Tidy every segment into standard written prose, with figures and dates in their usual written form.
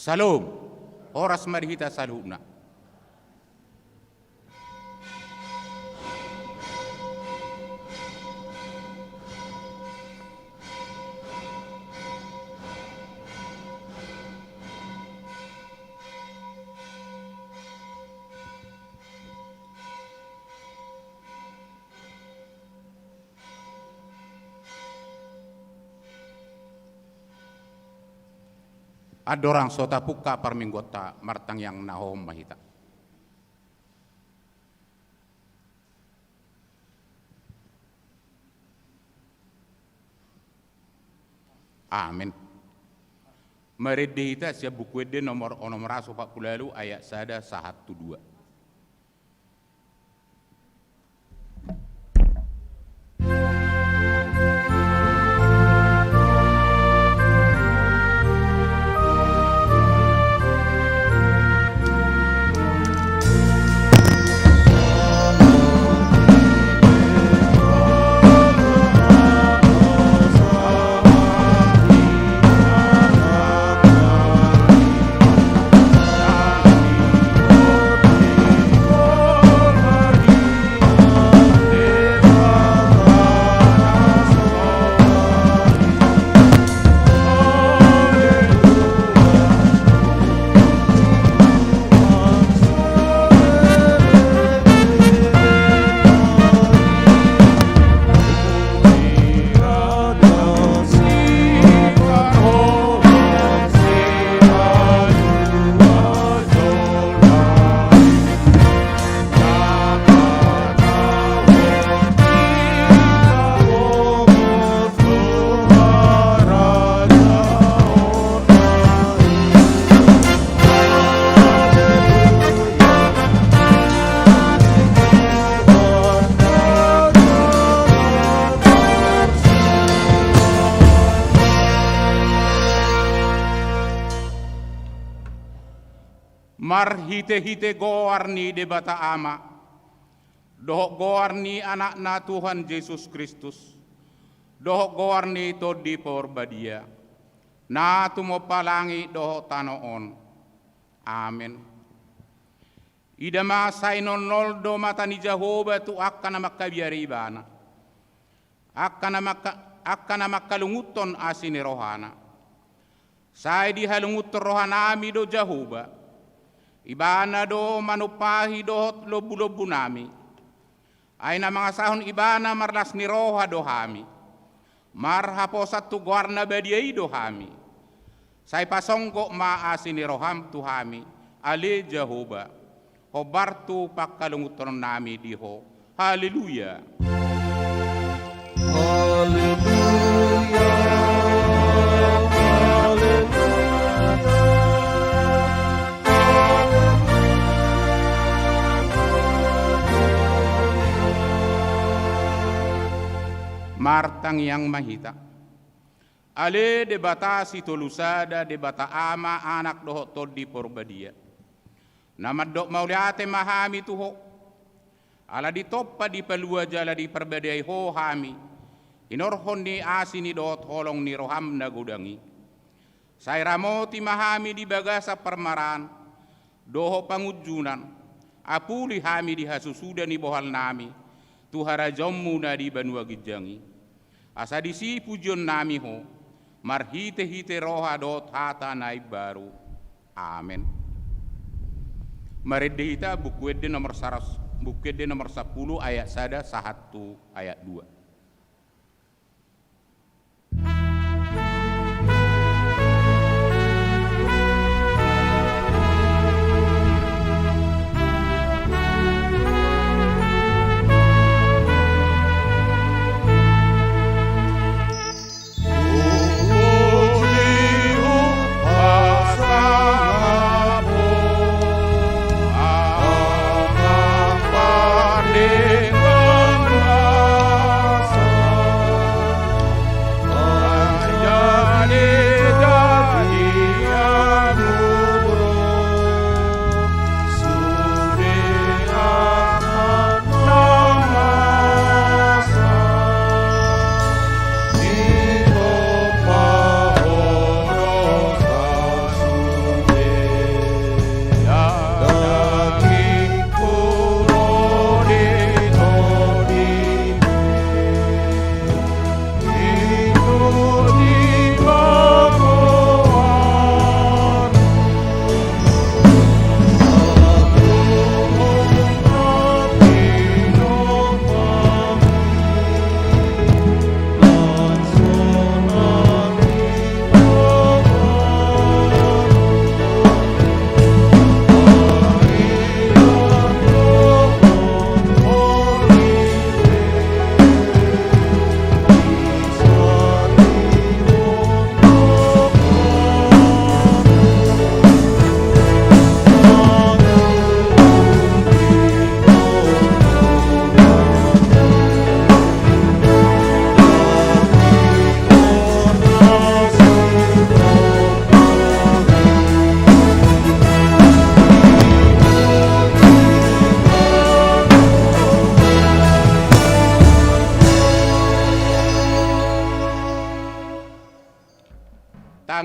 Salom, oras marihita salubna. Adorang sota puka parminggota martang yang nahom mahita. Amin. Meredita siap buku de nomor rasu 40 ayat sada 1-2. Mar hite-hite goarni de bata ama, dohok goarni anak na Tuhan Yesus Kristus, dohok goarni to di porbadia, na tumo palangi dohok tanoon. Amin. Ida masay non noldo mata ni Jehovah tu akka na makabiaribana, akka na makalunguton asini rohana. Say di halunguton rohanami do Jehovah, ibana do manupahi do lobu-lobu nami. Ay na mga sahon ibana marlas ni roha do hami. Marhaposat tu guarna badiay do hami. Say pasongko maasi ni roham tu hami. Ale Jehovah. Hobartu pakalunguton nami diho. Haleluya. Haleluya. Martang yang mahita. Ale debata si tolusada debata ama anak doho todi porbadia. Nama dok mauliate mahami tuho. Ala di toppa di pelua jala di perbedai ho hami. Inorhon ni asini doho tolong ni roham na gudangi. Say ramoti mahami di bagasa permaran. Doho pangujunan. Apuli hami di hasusuda ni bohal nami. Tuhara jommu na di banua gijangi. Asa disi pujon nami ho, marhite-hite roha dot hata naik baru. Amin. Meredita buku de nomor 10 ayat sada 1 ayat 2.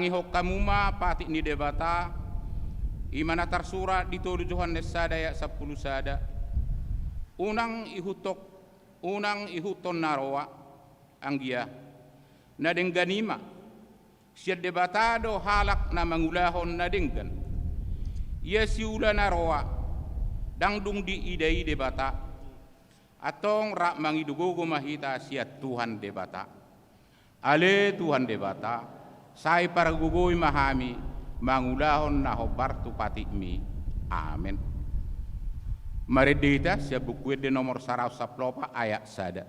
Pangi hokkamuma pati ni debata imana tersurat di 7 Yohanes sada ayat 10 sada. Unang ihuton naroa anggia na dengganima siya debatado halak na mangulahon na denggan. Ia siula naroa dangdung di idai debata atong rak mangidugogo mahita siya Tuhan debata. Ale Tuhan debata sai para gugoy mahami mangulahon na hobar tu pati mi. Amen. Maredita siya buku de nomor 110 ayat sada.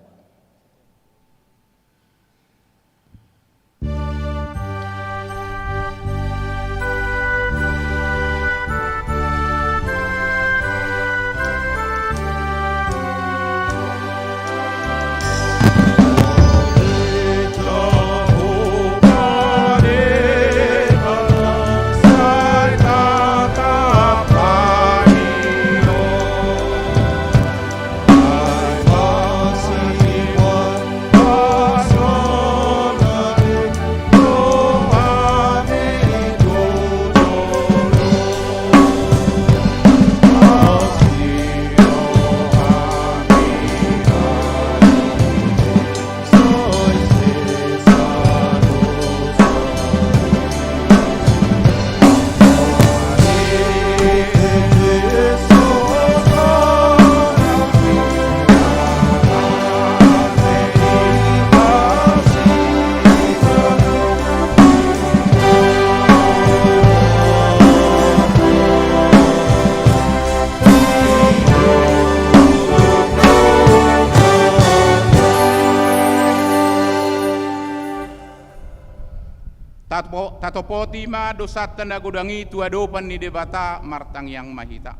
Tatopoti ma dosat na gudangi tuadopan ni debata martang yang mahita.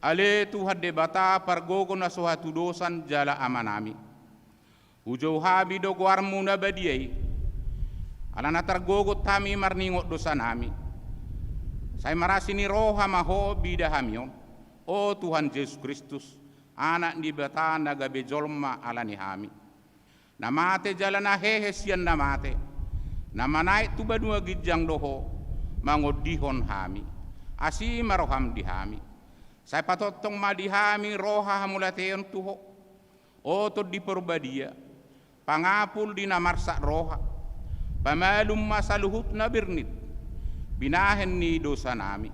Ale Tuhan debata pargogo na suatu dosan jala amanami. Ujau habi do guarmu na badiai. Alana targogo tami marningot dosa nami. Saya marasi ni roha maho bida hamion. O Tuhan Yesus Kristus, anak di bata naga bejolma alani hami. Namate jalana hehe sian namate. Namanai tu badua gijang doho mangodihon hami asi maroham dihami saya patotong madihami roha hamulateon tuho o to di perbadia pangapul di namarsa roha pamalum masaluhut na birnit binahen ni dosa nami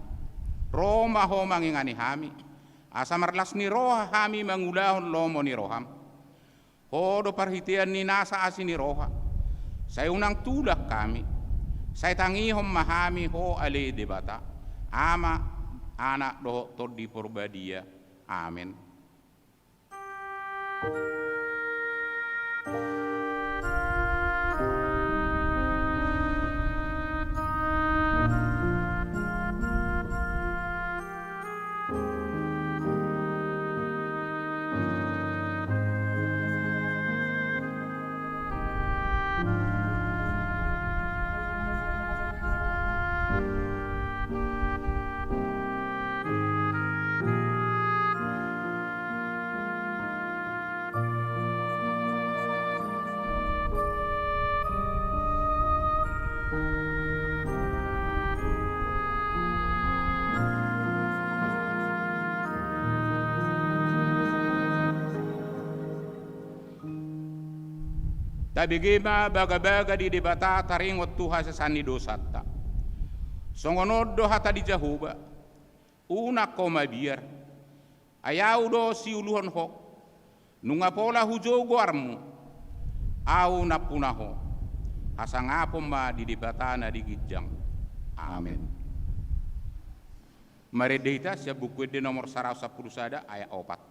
roma ho mangingani hami asa marlas ni roha hami mangulahon lomo ni roham ho do parhitian ni nasa asi ni roha. Saya unang tulak kami, saya tangihom mahami ho ale debata, ama anak doh todi porbadia, amin. Tabigima baga-baga di debata taringot Tuhan sesani dosata. Songonodo hata di jahuba. Una koma biar. Ayau do si uluhon ho. Nunga pola hujo guarmu. Au napunaho. Hasangapom ma di debata na di gijang. Amin. Maredita siya buku de nomor 110 sada ayat 4.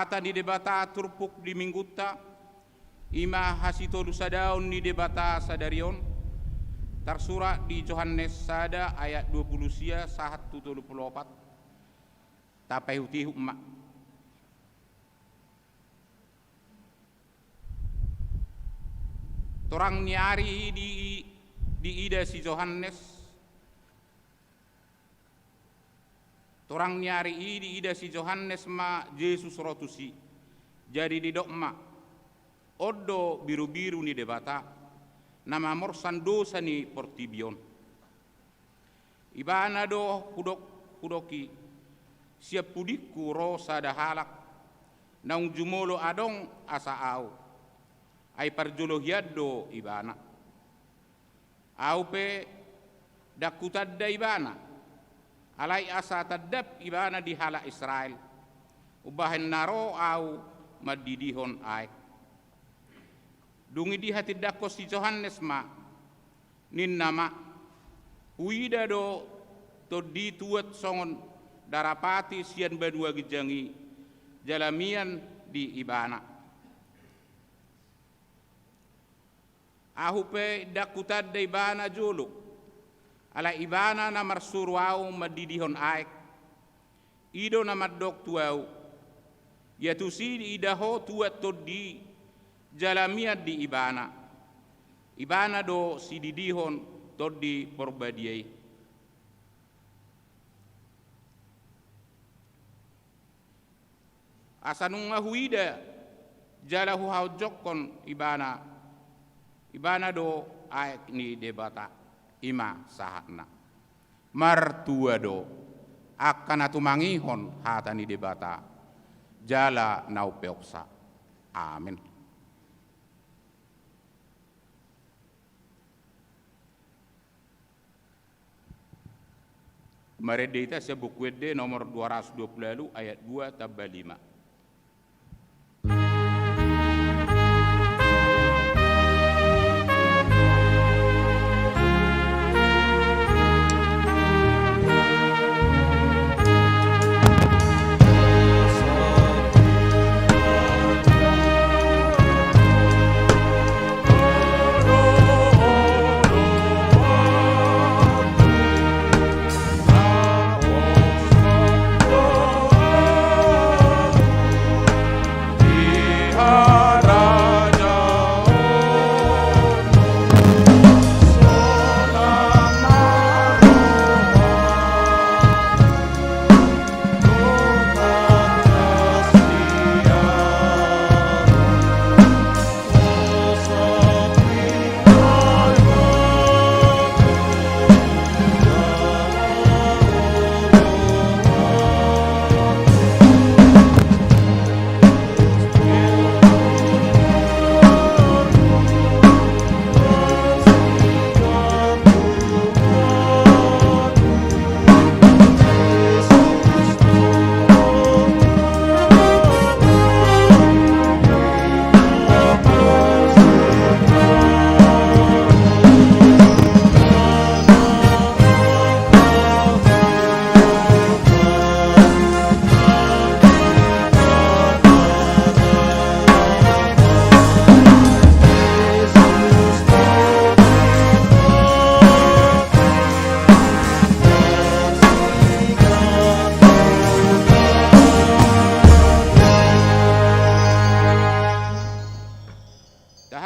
hata di debata turpuk di minggutta ima hasitolu sadaun di debata sadarion tersurat di Yohanes sada ayat 20 sia sahat 74 tapai hutihu emak torang nyari di ida si Yohanes torang nyari di ida si Yohanes ma Yesus rotusi jadi di dok ma odo biru-biru ni debata nama morsan dosa ni portibion ibana do kudoki siap pudiku rosa da halak naung jumolo adong asa au ai parjolo hiaddo ibana au pe dakutadda ibana alai asa tadap ibana di hala Israel ubahen naro au madidihon ai dungi di hati dakko si Yohanes ma nin nama huida do to di tuat songon darapati sian badua gijangi jalamian di ibana ahupe dakutad de ibana jolo ala ibana na marsurwau madidihon aek ido na maddok tuau yatusi di idaho tuat to di jalamiat di ibana do si didihon to di porbadiai asanung huida jalahu haujokon ibana do aek ni debata ima sahatna martua do akan atumangihon hata ni debata jala nau peoksa amin. Meredita sebuku WD nomor 220 ayat 2 tambah 5.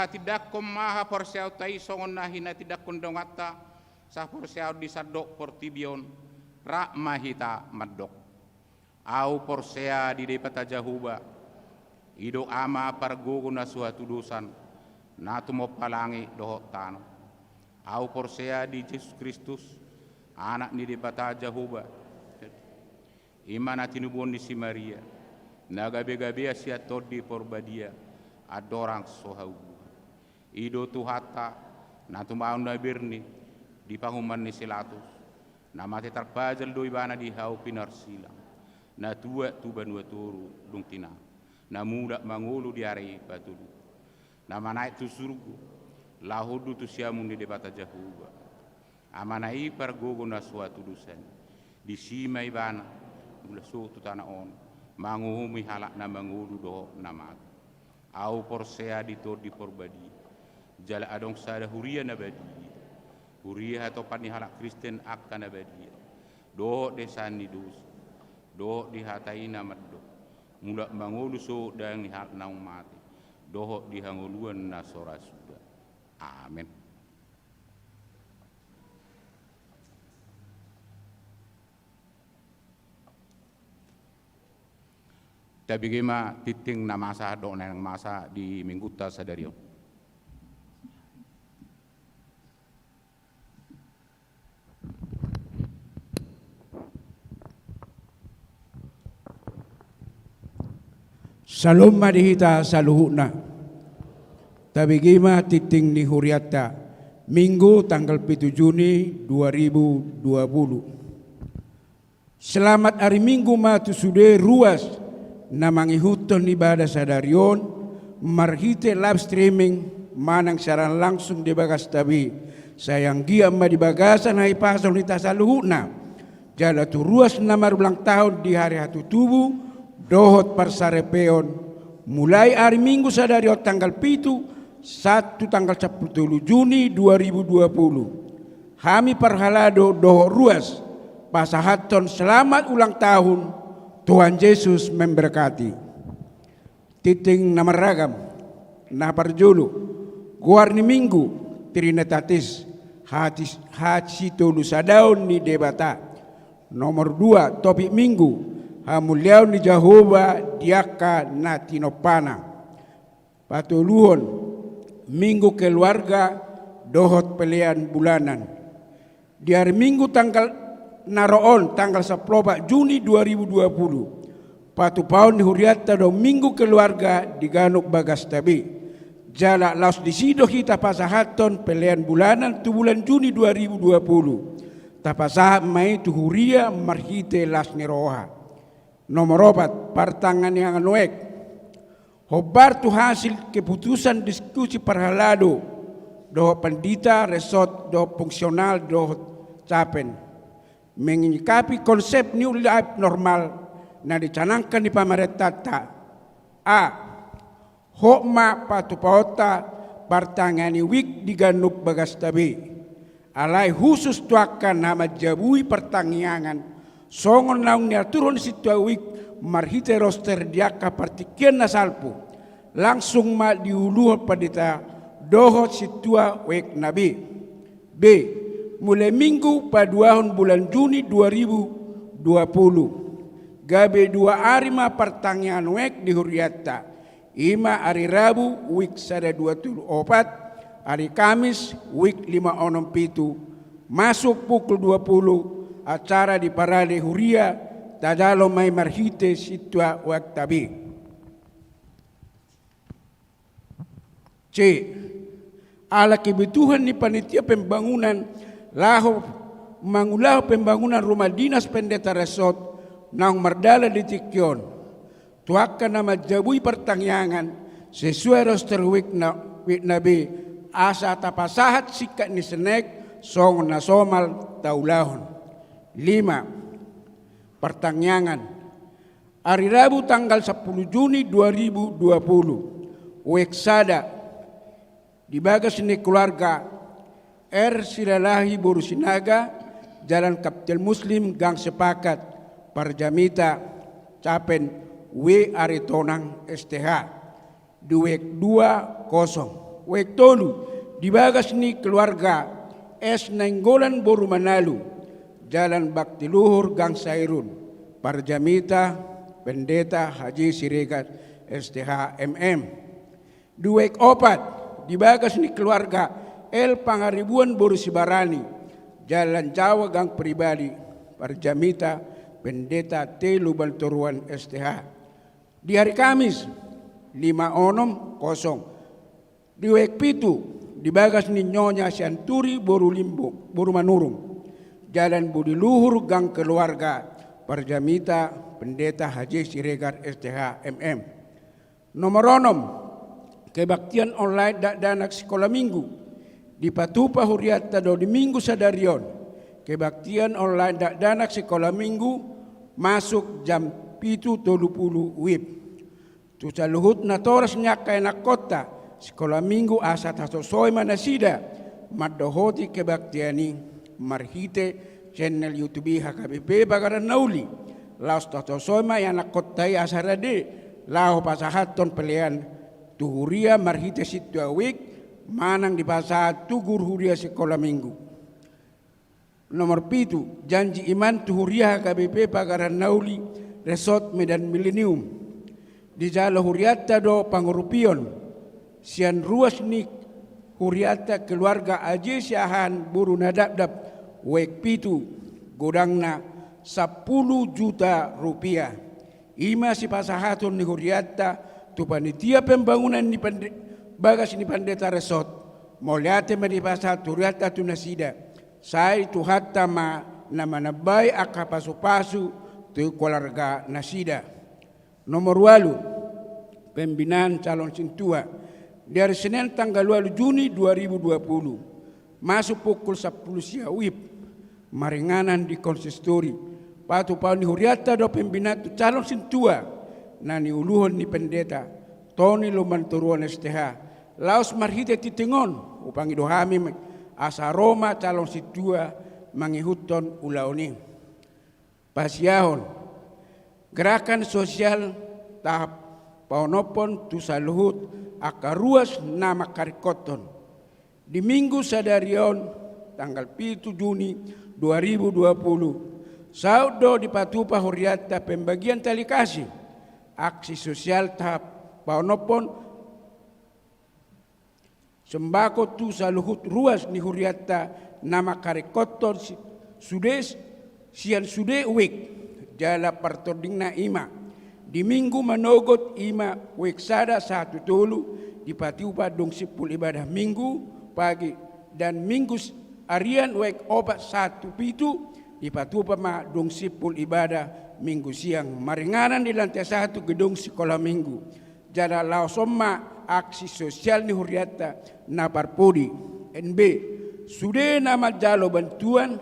Tidak maha porsiau tai songon nahina tidak kondongata sa porsiau disadok portibion rak mahita madok au porsea di depata jahuba ido ama pargogo na suatu dosan natu mo palangi doho tano au porsea di Yesus Kristus anak ni depata jahuba imana tinubon di si Maria nagabe-gabe sia todi porbadia adorang sohau ido tuhata na tumaon na birni di panguman ni silatus na mati terpajal do ibana di hau pinarsilang na tua tuban waturu dungtina na muda mangulu di ari batulu na manai tu surgu lahudu tu siamun di debata jahuba amanai pargogo na suatu dusan di sima ibana mula suatu tanah on manguhumi halak na mangudu do namat au porsea dito di porbadi jala adong sada huria na badi huria atau pani halak Kristen akan na badi do desan dus do dihatai na maddo mula mangudu so dang ni hak na mati do dihanguluan na sora sudah amin. Tapi gima titing na masa do na masa di mingguta sa dario. Salom madihita sa luhuna. Tapi gima titing ni huriata Minggu tanggal 7 Juni 2020. Selamat hari Minggu matu sude ruas na mangihuton ibadah sadarion marhite live streaming manang siaran langsung di bagas tabi sayang giam ma di bagasan hai pasal nita saluhuna jala tu ruas namar ulang tahun di hari hatu tubuh dohot parsarepeon mulai hari Minggu sadarion tanggal 1 tanggal 10 Juni 2020 kami parhalado dohot ruas pasahaton selamat ulang tahun Tuhan Yesus memberkati. Titing nama ragam, na parjulu, guarni minggu, trinitatis, hati tolu sadaun ni debata. Nomor 2, topik minggu, hamuliau ni Jehovah diaka na tinopana. Patuluhon, minggu keluarga, dohot pelian bulanan. Di hari minggu tanggal Naroon tanggal 10 Juni 2020 patu paun di huriata do minggu keluarga di Ganuk Bagas Tabi jala laos disido kita pasahaton pelian bulanan tu bulan Juni 2020 tapasahat mai tu huria marhite las niroha nomor 4 partangan yang anuek hobar tu hasil keputusan diskusi parhalado do pandita resort do fungsional do capen menyikapi konsep new life normal na dicanangkan di pamarentah a hokma patupauta partangani wik di Ganuk Bagas Tabi alai khusus tuakan nama jabui pertangyangan songon naung ni turun situa wik marhite roster diaka partikian nasalpu langsung ma diuluh padita dohot situa wik nabi b mulai minggu paduahun bulan Juni 2020 gabe 2 hari ma pertanyaan wek di huriata ima hari Rabu wik sada 24 hari Kamis wik 5 masuk pukul 20 acara di parade huria tadalo mai marhite situa wak tabi C ala kebutuhan ni panitia pembangunan lahu mangulah pembangunan rumah dinas pendeta resort nang mardala di Tikyon tuakan nama jabui pertangyangan sesuai roster wik nabi asa tapasahat sikat ni senek song na somal taulahon 5 pertangyangan hari Rabu tanggal 10 Juni 2020 wik sada di bagas ni keluarga Siralahi Borusinaga Jalan Kaptel Muslim Gang Sepakat Parjamita Capen W Aritonang STH Duwek 20 Wek tolu di bagas ni keluarga S Nainggolan Boru Manalu Jalan Bakti Luhur Gang Sairun Parjamita Pendeta Haji Siregar STH MM Duwek opat di bagas ni keluarga El Pangaribuan Boru Sibarani Jalan Jawa Gang Pribadi Parjamita Pendeta Telu Baltoruan STH di hari Kamis 5 di wek pitu di bagas ni Nyonya Sianturi Boru Limbo Boru Manurung Jalan Budi Luhur Gang Keluarga Parjamita Pendeta Haji Siregar STH MM nomor 6 kebaktian online danak sekolah minggu di Patupa Huriata do di minggu sadarion kebaktian online danak sekolah minggu masuk jam pitu tolu pulu wib. Tu saluhut na toras nyakay na kota, sekolah minggu asa tasosoy manasida, madohoti kebaktiani, marhite, channel YouTube HKBP bagaran nauli. Laos tasosoy ma yang nakotay asarade, lao pasahaton pelian, tuhuria marhite situ awik, manang di pasahat tugur huria sekolah minggu. Nomor 7, janji iman tuhuria HKBP bagaran nauli, resort Medan Millennium. Di jalo huriata do pangurupion, sian ruas nik huriata keluarga aji siahan buru nadabdab, wek pitu, godangna 10 juta rupiah. Ima si pasahaton ni huriata, tu panitia pembangunan ni bagas ni pandeta resort, moliate di pasahat huriata tu nasida. Saya itu hatta ma nama nabai aka pasu-pasu tu keluarga nasida. Nomor 8, pembinaan calon sintua. Dari Senin tanggal 2 Juni 2020 masuk pukul 10 siawib maringanan di konsistori. Patu pauni huriata do pembinaan tu calon sintua nani uluhon ni pendeta Tony Lomanturuan STH. Laos marhite titingon upangi dohami asa Roma calon situa mangihuton ulaoni. Pasiahon gerakan sosial tahap paunopon tu saluhut akaruas nama karikoton. Di minggu sadarion tanggal 7 Juni 2020 saudo di patupa huriata pembagian tali kasih aksi sosial tahap paunopon sembako tu saluhut ruas ni huriata nama karekotor sudes sian sude wik jala partordingna ima di minggu manogot ima wik sada 1 tolu di patiupa dong sipul ibadah minggu pagi dan minggu arian wik obat 1 pitu di patiupa ma dong sipul ibadah minggu siang maringanan di lantai 1 gedung sekolah minggu jala laosoma aksi sosial ni huriata na parpodi. NB sudah nama jalo bantuan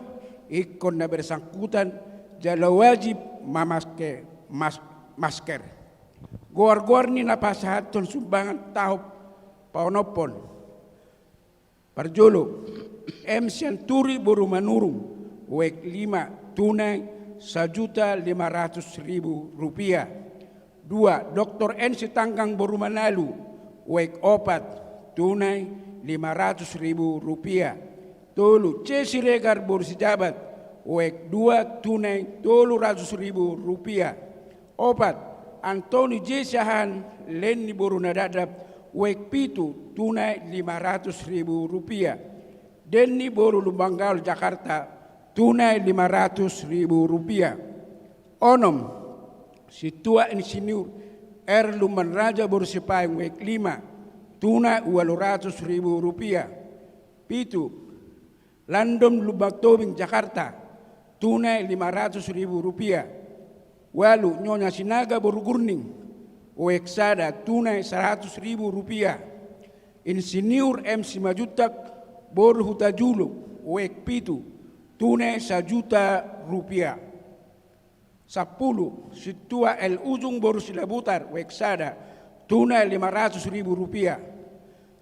ikon na bersangkutan jalo wajib masker. Gor-gor ni na pasahaton sumbangan tahap paunopon. Parjolo M. Sianturi buru manurung wek 5 tunai 1.500.000 rupiah. 2. Dr. N. Sitanggang buru manalu wek 4 tunai 500.000 rupiah. Tolu C. Siregar Bursijabat wek 2 tunai 300.000 rupiah. 4. Antoni J. Syahan Leni Borunadadap wek 7 tunai 500.000 rupiah. Denny Boru Lumbanggaul Jakarta tunai 500.000 rupiah. Onom Situa Insinyur R. Luman Raja Borsipayung wek 5 tunai 200.000 rupiah. 7. Landom Lubak Tobing Jakarta tunai 500.000 rupiah. 8. Nyonya Sinaga Borugurning wek sada tunai 100.000 rupiah. Insinyur M. Simajutak Boru Hutajulu wek 7 tunai 1 juta rupiah. 10. Situa El Ujung Boru Silabutar wek sada tunai 500.000 rupiah.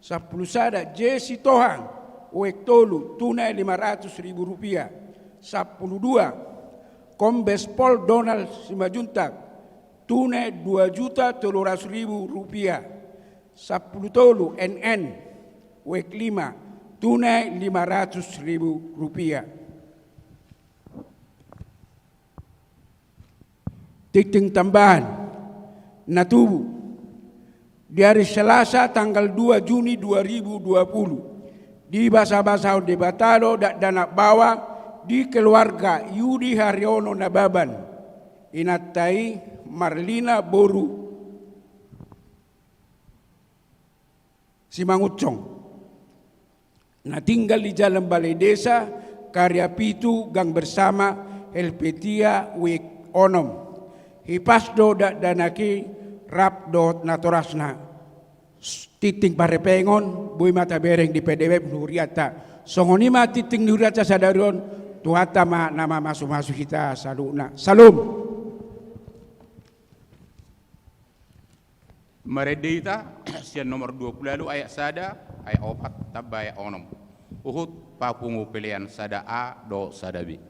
10 sada Jesi Tohang wek tolu tunai 500.000 rupiah. 12 Kombes Pol Donald Simajuntak tunai 2.300.000 rupiah. 10 tolu NN wek 5 tunai 500.000 rupiah. Titik tambahan Natubu di hari Selasa tanggal 2 Juni 2020 di Basa-Basa Debatalo dan bawa di keluarga Yudi Haryono Nababan inatai Marlina Boru Simangucong na tinggal di Jalan Balai Desa Karya Pitu Gang Bersama Helpetia Wik Onom hipasdo danaki rapdo natorasna titing parepengon buy mata bereng di PDW Nuriata songonima titing Nuriata sadarion tuhata ma nama masuk kita saluna salum. Meredita sian nomor 20 ayat sada ayat 4 tabba ayat 6. Uhud papungu pilihan sada A do sada B.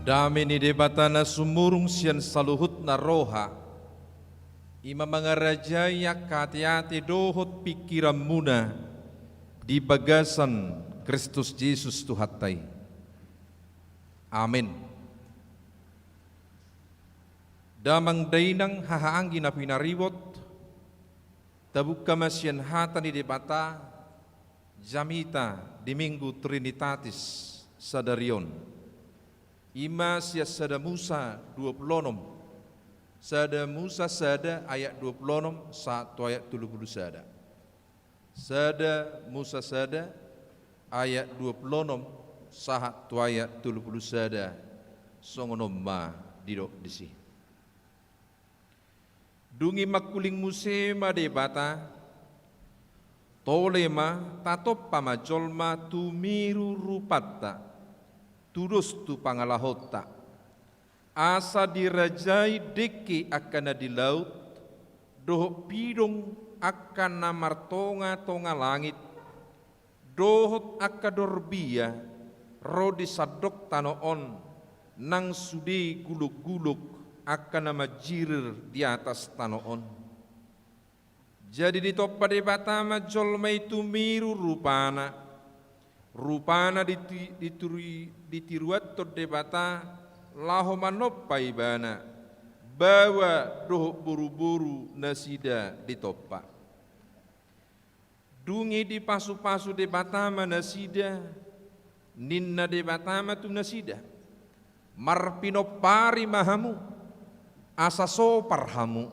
Damini debatana sumurung sian saluhut na roha. Ima mangarajaya kati-hati dohot pikiran muna di bagasan Kristus Yesus Tuhatai. Amin. Damang dainang hahaanggi na pinaribot, tabuka masyan hata ni debata, jamita di Minggu Trinitatis sadarion. Ima siya sada Musa 26, sada Musa sada ayat 26, 1 ayat 30 sada. Sada Musa sada ayat 26, 1 ayat 30 sada. Songonom ma didok disi. Dungi makuling musema debata, tolema tatop pamajolma tumiru rupata, turus tu pangalahota, asa dirajai deki akan di laut, dohok pidong akan namartonga tonga langit, dohot akadorbia, rodi sadok tanoon, nang sudi guluk-guluk, akan nama jirir di atas tanoon. Jadi di topa debatama jolma itu miru rupana, rupana ditiruat to debata laho manopai bana, bawa doh buru-buru nasida di topa. Dungi di pasu-pasu debatama nasida, ninna debatama tu nasida, marpinopari mahamu, asa sopar hamu,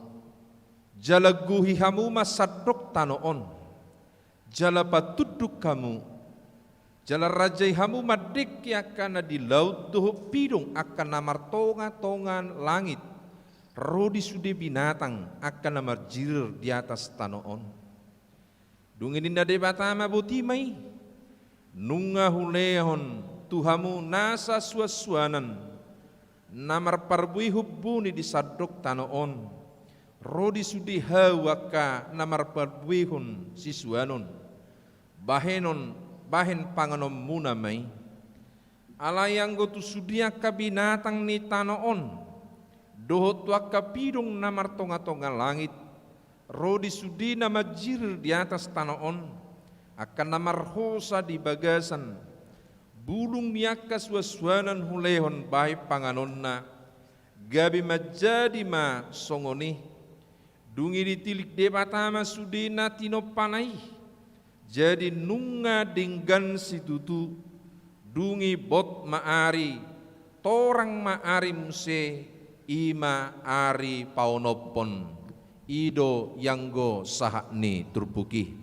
jalaguhi hamu masadok tanoon, jala patuduk kamu, jala rajai hamu madeki akan di laut doh pidung akan namar tonga-tongan langit, rodi sude binatang akan namar jirir di atas tanoon. Dungin inda debatama butimai, nunga hulehon tuhamu nasa suasuanan, namar parbui hubbuni di sadok tanoon, rodi sudi hawaka namar parbuihun siswanon, bahen panganom munamai, alayang gotu sudia kabinatang ni tanoon, dohot waka pidong namar tonga-tonga langit, rodi sudi nama jir di atas tanoon, akan namar hosa di bagasan, bulung miaka suaswanan hulehon bahi panganonna, gabi majadi ma songoni, dungi ditilik debatama sudina tinopanai, jadi nunga dinggan situtu, dungi bot maari, torang maari muse, ima ari paunopon, ido yanggo sahakni turpuki.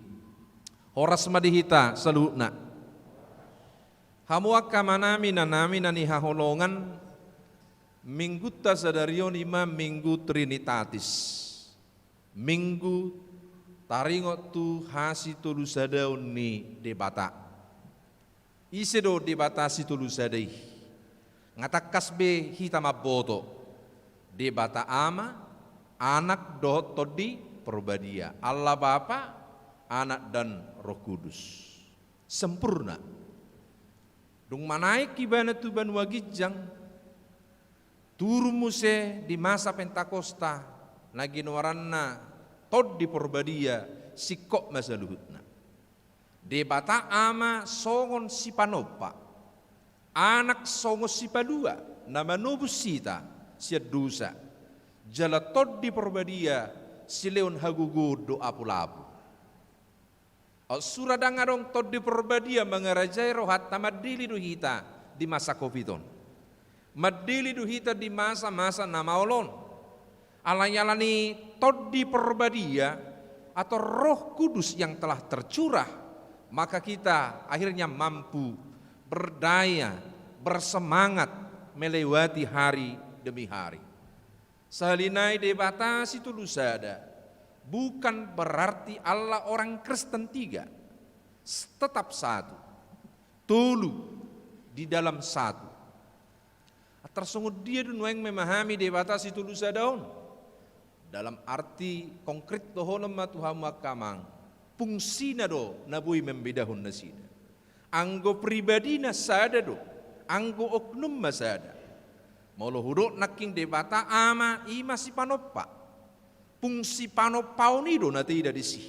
Horas madihita saluna. Hamuaka manami nanami nani haholongan minggu tasadarion ima Minggu Trinitatis, Minggu taringot tu hasi tulusadaon ni debata, isedo debata si tulusadai, ngatakas be hitama boto, debata ama, anak dohot todi perbadia, Allah Bapa, Anak dan Roh Kudus, sempurna. Dung manai kibana tuban wagijang, turu muse di masa Pentakosta, naginoranna tod di porbadia, sikok masaluhutna. Debata ama songon si panopa, anak songo si padua, nama nubus sita, siya dusa, jala tod di porbadia, si leon hagugu doa pulapu. Surah dangarong tod di perbadia mengerajai rohat tamadili duhita di masa covidon, madili duhita di masa-masa namaolon, alayalani tod di perbadia atau Roh Kudus yang telah tercurah, maka kita akhirnya mampu berdaya, bersemangat melewati hari demi hari. Salinai debatasi tulusada, bukan berarti Allah orang Kristen tiga, tetap satu, tulu di dalam satu. Tersungguh dia yang memahami debatasi tulusadaon dalam arti konkret dohonom Tuhan makamang fungsina do nabui membedahun nasida. Anggo pribadi nasada do, anggo oknum masada. Molo hudok naking debata ama ima si panopa. fungsi panopaunido na tidak disi.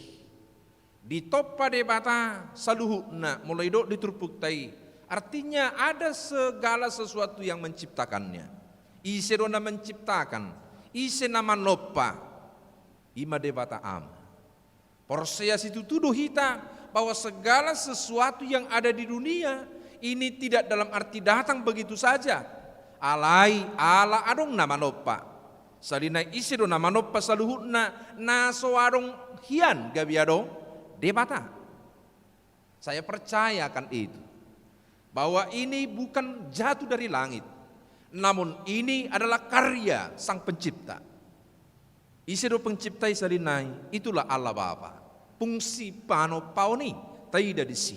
Di toppa debata saluhuna mulai dok diturpuktai. Artinya ada segala sesuatu yang menciptakannya. Ise dona menciptakan, ise nama noppa, ima debata am. Porseas itu tuduh hita bahwa segala sesuatu yang ada di dunia ini tidak dalam arti datang begitu saja. Alai ala adong nama noppa. Salina ise do nama noppa saluhuna naso adong hian gabi adong debata. Saya percayakan itu. Bahwa ini bukan jatuh dari langit, namun ini adalah karya sang pencipta. Isido pencipta salinai, itulah Allah Bapa. Fungsi panopauni tidak disi.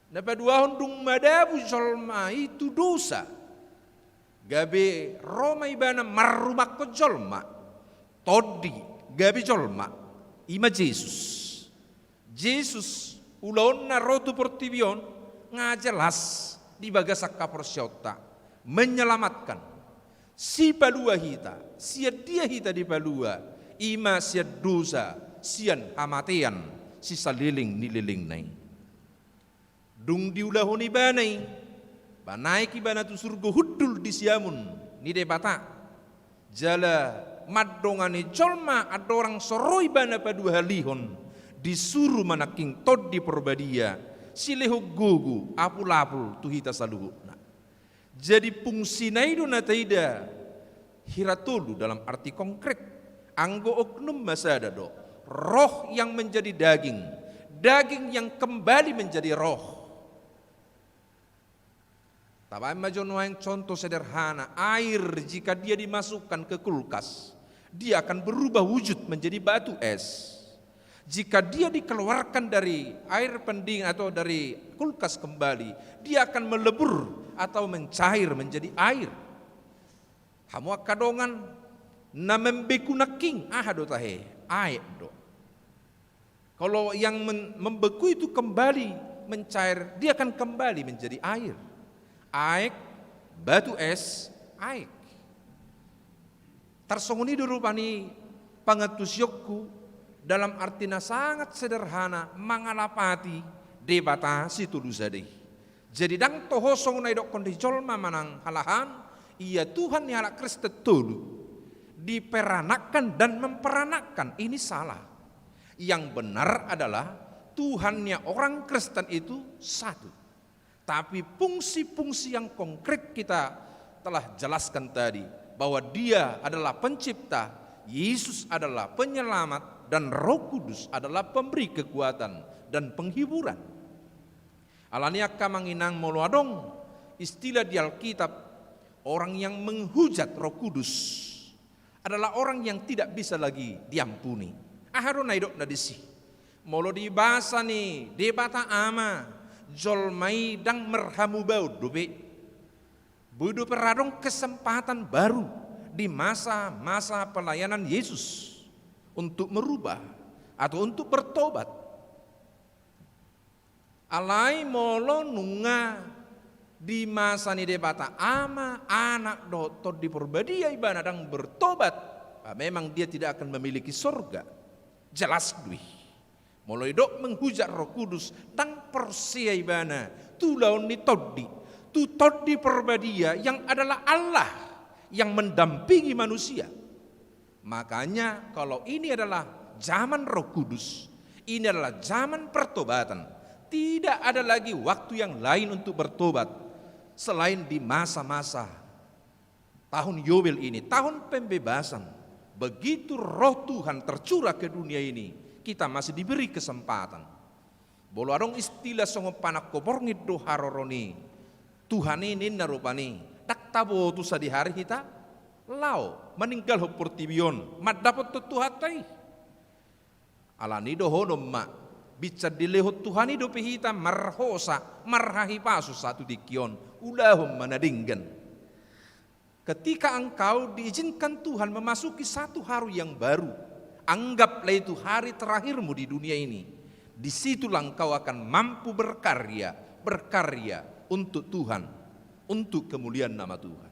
Napadua hundung madabu jolma itu dosa. Gabe Roma ibana marumak ko jolma. Todi gabe jolma. Ima Jesus. Jesus ulon na rotu portibion ngajelas di bagasak kaporsyota menyelamatkan si palua hita, sia dia hita di palua, ima sia dosa, sian hamatian, si saliling nililing nai. Dung diulahoni banai, banai ki bana tu surga hudul di siamun, ni debata. Jala madongani colma ada orang soroi bana padua halihon, disuruh manaking tod di perbadia. Sileho gugu apul-apul tuhita saluhuna. Jadi fungsi naidu nataida hiratulu dalam arti konkret. Anggo oknum masada do. Roh yang menjadi daging. Daging yang kembali menjadi roh. Tabai majono yang contoh sederhana. Air jika dia dimasukkan ke kulkas, dia akan berubah wujud menjadi batu es. Jika dia dikeluarkan dari air pendingin atau dari kulkas kembali, dia akan melebur atau mencair menjadi air. Hamu kadongan na membeku naking do tahe air do. Kalau yang membeku itu kembali mencair, dia akan kembali menjadi air. Air, batu es, air. Tarsonguni dirupani pangatusyoku dalam artinya sangat sederhana mangalapati debata situlusade. Jadi dang tohosong naidok kondi jolma manang halahan ia Tuhan yang halak Kristus tolu diperanakan dan memperanakan, ini salah. Yang benar adalah Tuhannya orang Kristen itu satu. Tapi fungsi-fungsi yang konkret kita telah jelaskan tadi, bahwa Dia adalah pencipta, Yesus adalah penyelamat, dan Roh Kudus adalah pemberi kekuatan dan penghiburan. Alaniaka manginang moluadong istilah di Alkitab, orang yang menghujat Roh Kudus adalah orang yang tidak bisa lagi diampuni. Aharun naidok nadisi. Molo di bahasa ni debata ama jolmai dang merhamu bau dobe. Budu peradong kesempatan baru di masa-masa pelayanan Yesus untuk merubah atau untuk bertobat. Alai molo nunga di masa ni debata ama anak dotor di perbadia ibana dang bertobat, memang dia tidak akan memiliki surga. Jelas dui. Molo idok menghujat Roh Kudus tang persia ibana tu laun ni toddi. Tu toddi perbadia yang adalah Allah yang mendampingi manusia. Makanya kalau ini adalah zaman Roh Kudus, ini adalah zaman pertobatan. Tidak ada lagi waktu yang lain untuk bertobat selain di masa-masa tahun Yobel ini, tahun pembebasan. Begitu Roh Tuhan tercurah ke dunia ini, kita masih diberi kesempatan. Bolo adong istilah songo panak koborngit do haroroni. Tuhan ini narupani tak tabo tu di hari kita lau meninggal portibion mat dapat tuhatai alani do hono ma bica dilehot Tuhan itu pihita marhosa marhahi pasu satu dikion ulahum manadinggan. Ketika engkau diizinkan Tuhan memasuki satu hari yang baru, anggaplah itu hari terakhirmu di dunia ini. Disitulah engkau akan mampu berkarya untuk Tuhan, untuk kemuliaan nama Tuhan.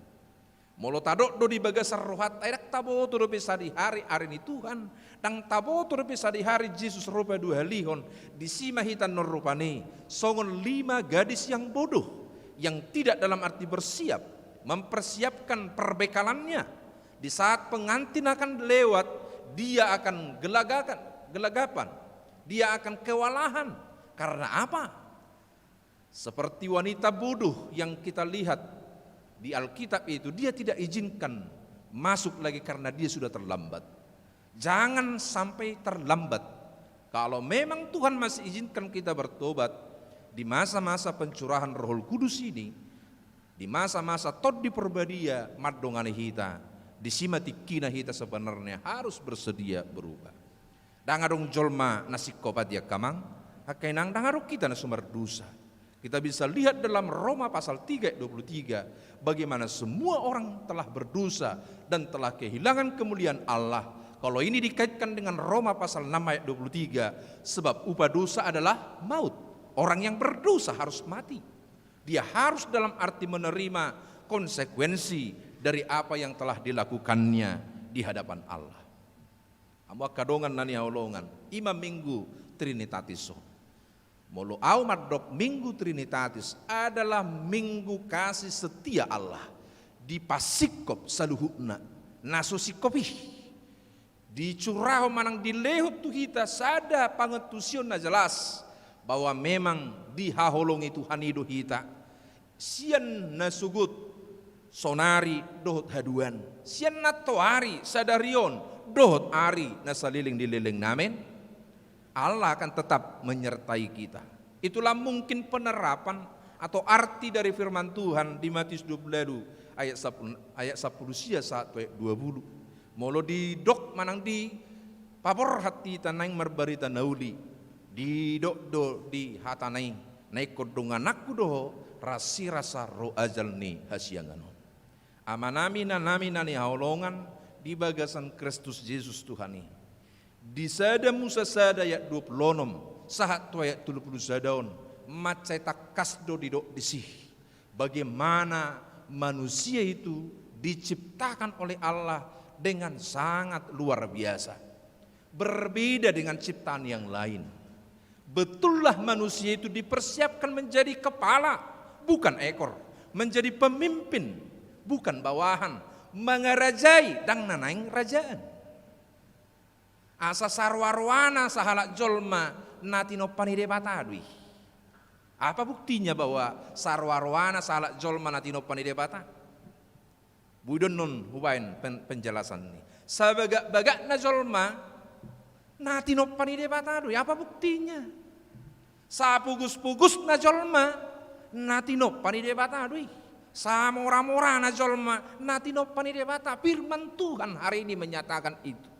Molo tadok do di bagasar rohat airak tabo to bisa di hari ni Tuhan dang tabo to bisa di hari Yesus rupa dua lihon di sima hitan norupani songon 5 gadis yang bodoh yang tidak dalam arti bersiap mempersiapkan perbekalannya di saat pengantin akan lewat dia akan gelagapan dia akan kewalahan karena apa? Seperti wanita bodoh yang kita lihat di Alkitab itu dia tidak izinkan masuk lagi karena dia sudah terlambat. Jangan sampai terlambat. Kalau memang Tuhan masih izinkan kita bertobat di masa-masa pencurahan Roh Kudus ini, di masa-masa tod di perbadia madongani hita, di simati kina hita sebenarnya harus bersedia berubah. Dangadong jolma nasikopatia kamang, hakainang dangadong kita na sumber dosa. Kita bisa lihat dalam Roma pasal 3 ayat 23 bagaimana semua orang telah berdosa dan telah kehilangan kemuliaan Allah. Kalau ini dikaitkan dengan Roma pasal 6 ayat 23, sebab upah dosa adalah maut. Orang yang berdosa harus mati. Dia harus dalam arti menerima konsekuensi dari apa yang telah dilakukannya di hadapan Allah. Amo kadongan nani haulongan, imam minggu Trinitatiso. Molo au madok minggu Trinitatis adalah minggu kasih setia Allah di pasikop saluhukna nasusikopi dicurah manang dilehut tu kita sada pangetusion na jelas bahwa memang dihaholongi Tuhan hidup kita sian nasugut sonari dohot haduan sian natoari sadarion dohot ari nasaliling dililing namen Allah akan tetap menyertai kita. Itulah mungkin penerapan atau arti dari firman Tuhan di Matius 20 ayat 10 sia saat 20. Molo di dok manang di pabor hati tanang merbarita nauli di dok do di hatanai naik kodong anakku doho rasi rasa ro ajalni hasianganon. Amanami nanami nani haulongan di bagasan Kristus Yesus Tuhan ini. Di sada Musa sada ayat 26 sahat tu ayat 30 sadaun macai takasdo didok disih bagaimana manusia itu diciptakan oleh Allah dengan sangat luar biasa berbeda dengan ciptaan yang lain. Betullah manusia itu dipersiapkan menjadi kepala bukan ekor, menjadi pemimpin bukan bawahan, mengerajai dan nanaing rajaan. Asa sarwarwana sahalak jolma natino panide batadwi. Apa buktinya bahwa sarwarwana sahalak jolma natino panide bata? Budon nun hubain penjelasan ini. Sabagak-bagak na jolma natino panide batadwi. Apa buktinya? Sapugus-pugus na jolma natino panide batadwi. Samora-mora na jolma natino panide bata. Firman Tuhan hari ini menyatakan itu.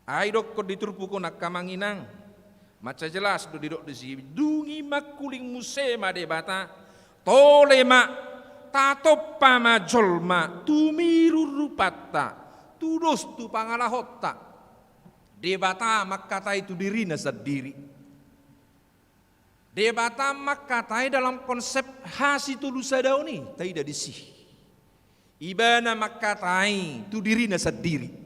Aidok ko diturpuko nak kamanginang maca jelas do didok disi dungi makuling musema de bata tolema tatoppa majolma tumiru rupata tudos tu pangalahota de bata makata itu dirina sendiri de bata makatai dalam konsep hasitu lusadauni tidak disi ibana makatai tu dirina sendiri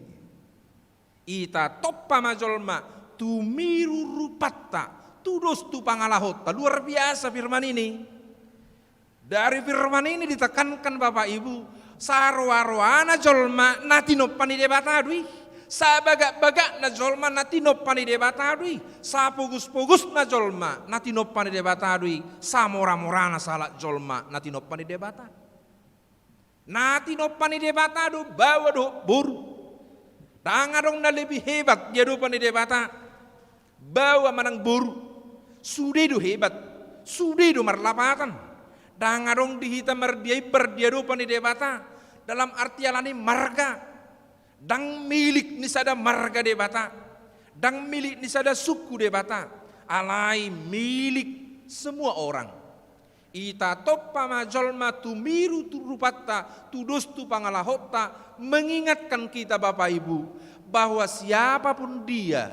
ita toppa majolma tumiru rupata tudos tu pangalahota. Luar biasa firman ini. Dari firman ini ditekankan Bapak Ibu sarwarwana jolma natino panide batadwi sabagak-bagak na jolma natino panide batadwi sapugus-pugus na jolma natino panide batadwi samora-morana salak jolma natino panide bata natino panide batadu bawa do buru. Tangadong na lebih hebat dia rupa ni debata bawa manang buru sudido hebat sudido marlapatan tangadong dihita mardiai berdia rupa ni debata dalam arti alani marga dang milik ni sada marga debata dang milik ni sada suku debata alai milik semua orang. Ita toppa majolma tumiru turupata tudos tu pangalahota mengingatkan kita Bapak Ibu bahwa siapapun dia,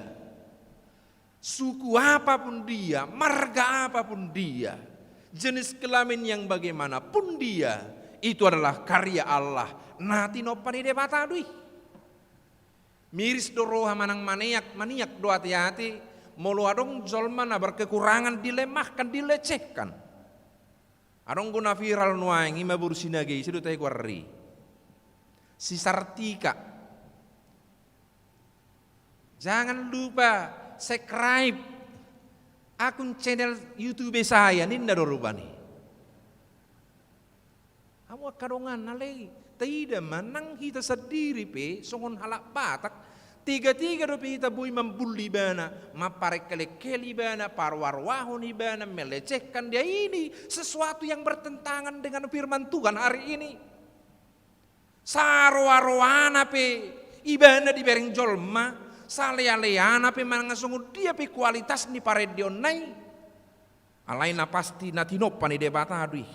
suku apapun dia, marga apapun dia, jenis kelamin yang bagaimanapun dia, itu adalah karya Allah. Nati nopani de batadui. Miris do roha manang maniak do hati-hati. Molo adong jolma na berkekurangan, dilemahkan, dilecehkan. Adong guna viral nuang ima bursinage sidu tay guarri. Si Sartika. Jangan lupa subscribe akun channel YouTube saya ninda do rubani. Amu kadongan nalai tidak manang kita sendiri pe songon halak batak. Tiga-tiga rupi kita bui membuli bana, maparek kele-keli bana, parwarwahoni bana, melecehkan dia ini sesuatu yang bertentangan dengan firman Tuhan hari ini. Sarwarwana pe ibana di bereng jolma, salea-leana pe manangasungud dia pe kualitas ni paredion nai. Alaina pasti natinopa ni debata adui.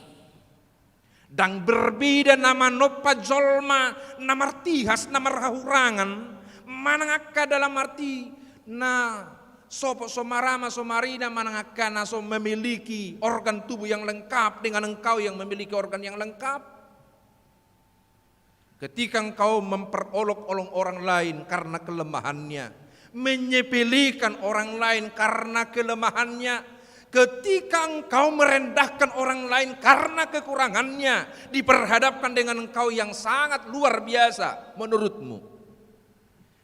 Dan berbeda nama nopa jolma, namartihas, namarhahurangan. Manangaka dalam arti na sopo somarama somarina manangaka na so memiliki organ tubuh yang lengkap dengan engkau yang memiliki organ yang lengkap. Ketika engkau memperolok-olok orang lain karena kelemahannya, menyepelekan orang lain karena kelemahannya, ketika engkau merendahkan orang lain karena kekurangannya, diperhadapkan dengan engkau yang sangat luar biasa menurutmu.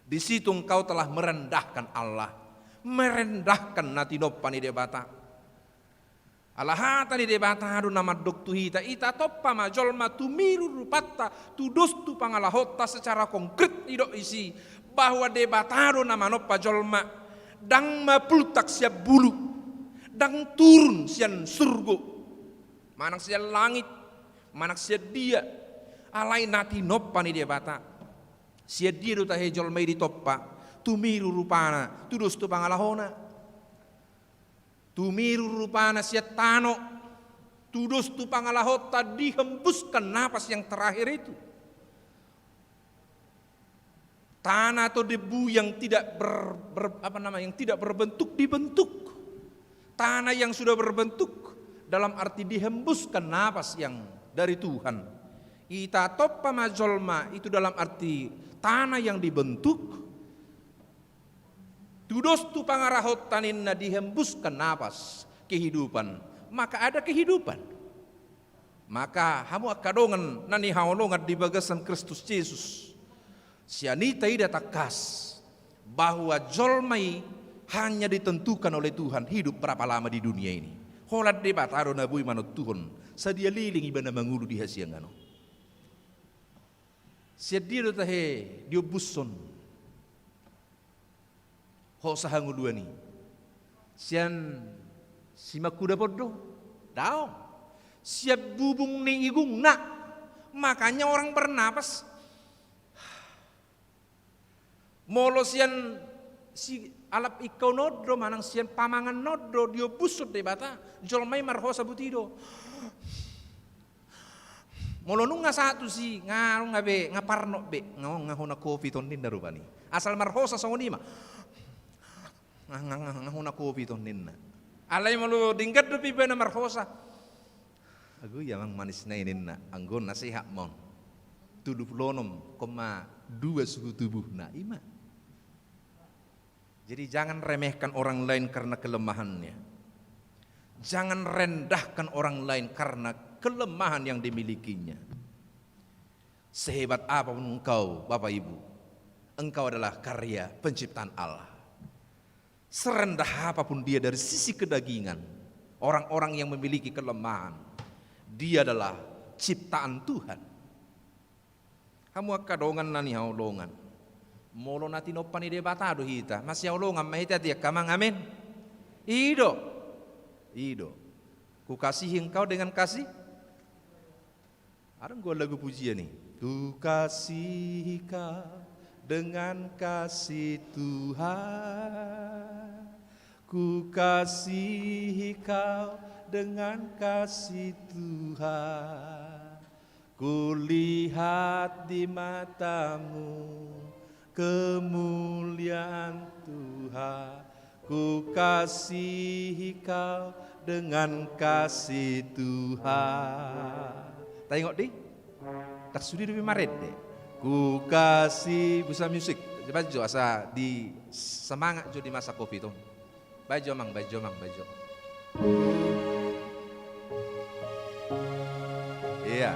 Di situ engkau telah merendahkan Allah, merendahkan natinoppa ni debata. Alahata ni debata hadu nama doktu hita ita toppa majolma tumiru rupatta tudostu pangalahota secara konkret idok isi bahwa debata hadu nama noppa jolma dang mapultak siap bulu dang turun sian surgo manang sian langit manang sian dia alai natinoppa ni debata. Sia dia do tahe jolmai di toppa tumiru rupana tudus tu pangalahona tumiru rupana sia tano tudus tu pangalahota dihembuskan napas yang terakhir itu tanah atau debu yang tidak yang tidak berbentuk dibentuk tanah yang sudah berbentuk dalam arti dihembuskan napas yang dari Tuhan. Ita toppa majolma itu dalam arti tanah yang dibentuk, tudos tu pangarahotaninna dihembuskan napas kehidupan, maka ada kehidupan. Maka hamu akadongan nani haolongan di bagasan Kristus Yesus. Sianita ida takas bahwa jolmai hanya ditentukan oleh Tuhan hidup berapa lama di dunia ini. Holat debat aro nabui manut Tuhan, sadia liling ibana mangulu di hasiangano. Siadir tahe dio buson ho sahangu dua ni sian simakuda podo dao siap bubung ni igung nak makanya orang bernapas molo sian si alap ikau nodro manang sian pamangan nodro dio busut de bata jolmai marhosa butido molo nunga satu si ngarung ngabe ngaparno be ngahona kopi ton ninda rupani asal marhosa songonima ngahona kopi ton ninna alai molo dingkat dupi bena marhosa agu yang manis na ninna anggon nasihat mon 76,2 suhu tubuh na ima. Jadi jangan remehkan orang lain karena kelemahannya, jangan rendahkan orang lain karena kelemahan yang dimilikinya. Sehebat apapun engkau, Bapak Ibu, engkau adalah karya penciptaan Allah. Serendah apapun dia dari sisi kedagingan, orang-orang yang memiliki kelemahan, dia adalah ciptaan Tuhan. Kamu akadongan nani haulongan, molo nati nopani de batado hita, masih haulongan mahita dia kamang amin. Ido, ku kasih engkau dengan kasih. Ada gua lagu pujian nih. Ku kasih kau dengan kasih Tuhan, ku kasih kau dengan kasih Tuhan, ku lihat di matamu kemuliaan Tuhan, ku kasih kau dengan kasih Tuhan. Tengok di Tak sudi lebih maret deh. Ku kasih busa musik. Coba jo asa di semangat jo di masa kopi tuh. Bajo mang. Iya.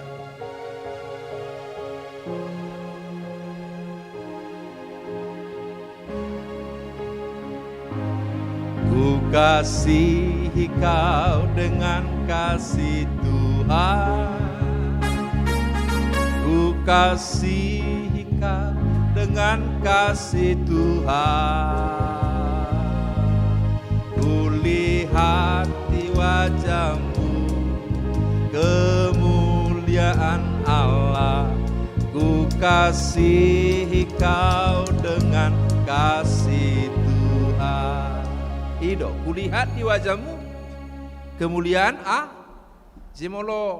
Ku kasihi kau dengan kasih Tuhan. Ku kasihi kau dengan kasih Tuhan. Ku lihat di wajahmu kemuliaan Allah. Ku kasihi kau dengan kasih Tuhan. Ido, kulihat di wajahmu kemuliaan jemolo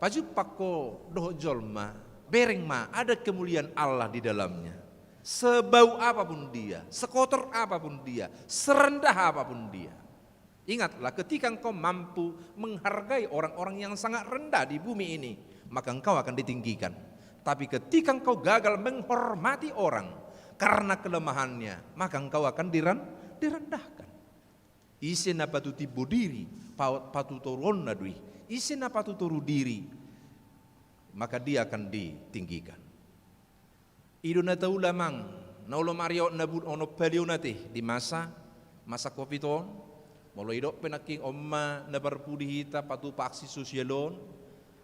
paju pako doh jolma bereng ma ada kemuliaan Allah di dalamnya. Sebau apapun dia, sekotor apapun dia, serendah apapun dia. Ingatlah, ketika engkau mampu menghargai orang-orang yang sangat rendah di bumi ini, maka engkau akan ditinggikan. Tapi ketika engkau gagal menghormati orang karena kelemahannya, maka engkau akan direndahkan. Isin apa tu tibu diri, patu turun nadui. Isin apa tu turu diri, maka dia akan ditinggikan. Iduna tahu lamang, naulo Mario nabut ono pelio nate di masa Covid on, mulai dok penaking omma nabarpudi hita patu paksi sosialon,